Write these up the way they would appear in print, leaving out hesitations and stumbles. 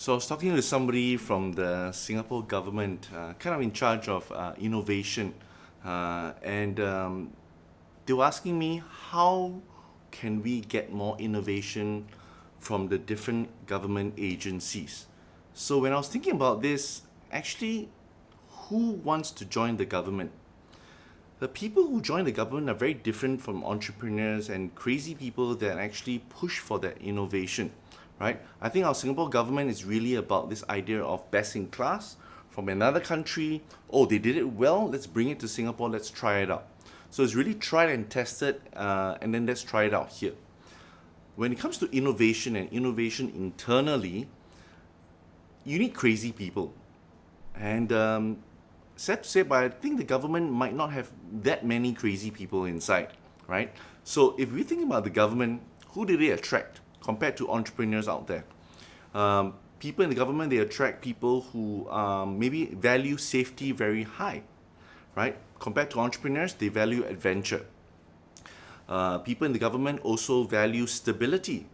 So I was talking to somebody from the Singapore government, kind of in charge of innovation, and they were asking me how can we get more innovation from the different government agencies. So when I was thinking about this, actually, who wants to join the government? The people who join the government are very different from entrepreneurs and crazy people that actually push for that innovation, right? I think our Singapore government is really about this idea of best in class from another country. Oh, they did it well, let's bring it to Singapore, let's try it out. So it's really tried and tested, and then let's try it out here. When it comes to innovation and innovation internally, you need crazy people. And sad to say, but I think the government might not have that many crazy people inside, right? So if we think about the government, who do they attract compared to entrepreneurs out there? People in the government, they attract people who maybe value safety very high, right? Compared to entrepreneurs, they value adventure. People in the government also value stability.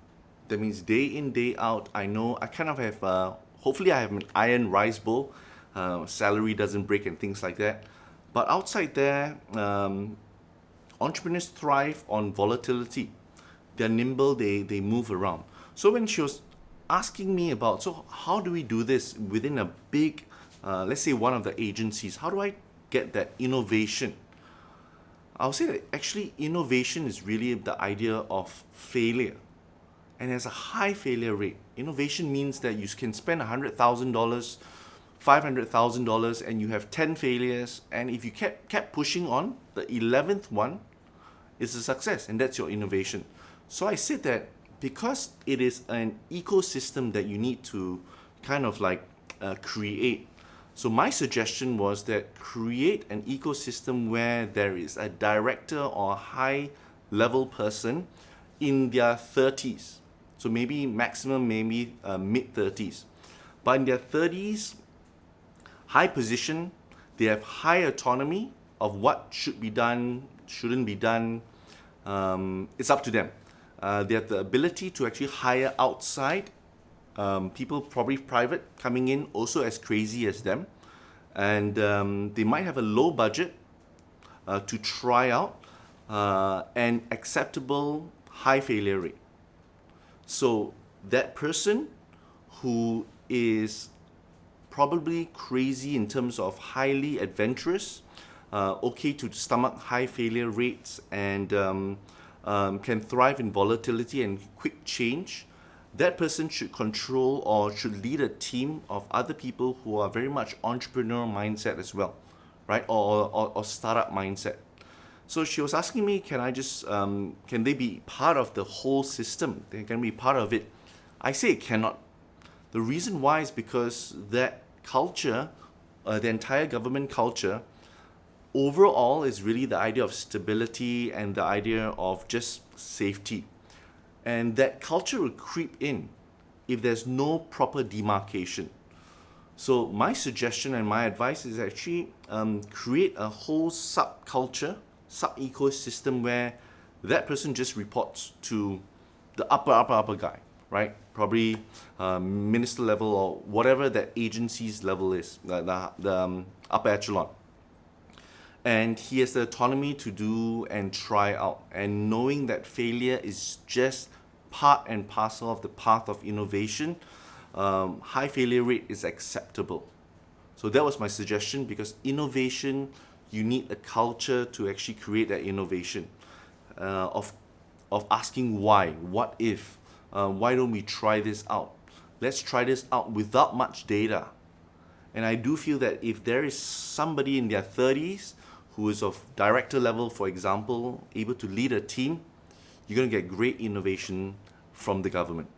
That means day in, day out, I know I kind of have, hopefully I have an iron rice bowl, salary doesn't break and things like that. But outside there, entrepreneurs thrive on volatility. They're nimble, they move around. So when she was asking me about, so how do we do this within a big, let's say one of the agencies, how do I get that innovation? I'll say that actually innovation is really the idea of failure. And there's a high failure rate. Innovation means that you can spend $100,000, $500,000 and you have 10 failures, and if you kept pushing on, the 11th one is a success, and that's your innovation. So I said that because it is an ecosystem that you need to kind of like create. So my suggestion was that create an ecosystem where there is a director or high level person in their 30s. So maybe maximum, maybe mid 30s. But in their 30s, high position, they have high autonomy of what should be done, shouldn't be done. It's up to them. They have the ability to actually hire outside people, probably private, coming in also as crazy as them. And they might have a low budget to try out and acceptable high failure rate. So that person who is probably crazy in terms of highly adventurous, okay to stomach high failure rates, and can thrive in volatility and quick change, that person should control or should lead a team of other people who are very much entrepreneurial mindset as well, right? Or startup mindset. So she was asking me, can I just, can they be part of the whole system? They can be part of it. I say it cannot. The reason why is because that culture, the entire government culture, overall is really the idea of stability and the idea of just safety. And that culture will creep in if there's no proper demarcation. So my suggestion and my advice is actually create a whole subculture, sub-ecosystem where that person just reports to the upper guy, right? Probably minister level or whatever that agency's level is, the upper echelon. And he has the autonomy to do and try out, and knowing that failure is just part and parcel of the path of innovation, high failure rate is acceptable. So that was my suggestion, because innovation, you need a culture to actually create that innovation, of asking why, what if, why don't we try this out? Let's try this out without much data. And I do feel that if there is somebody in their 30s who is of director level, for example, able to lead a team, you're going to get great innovation from the government.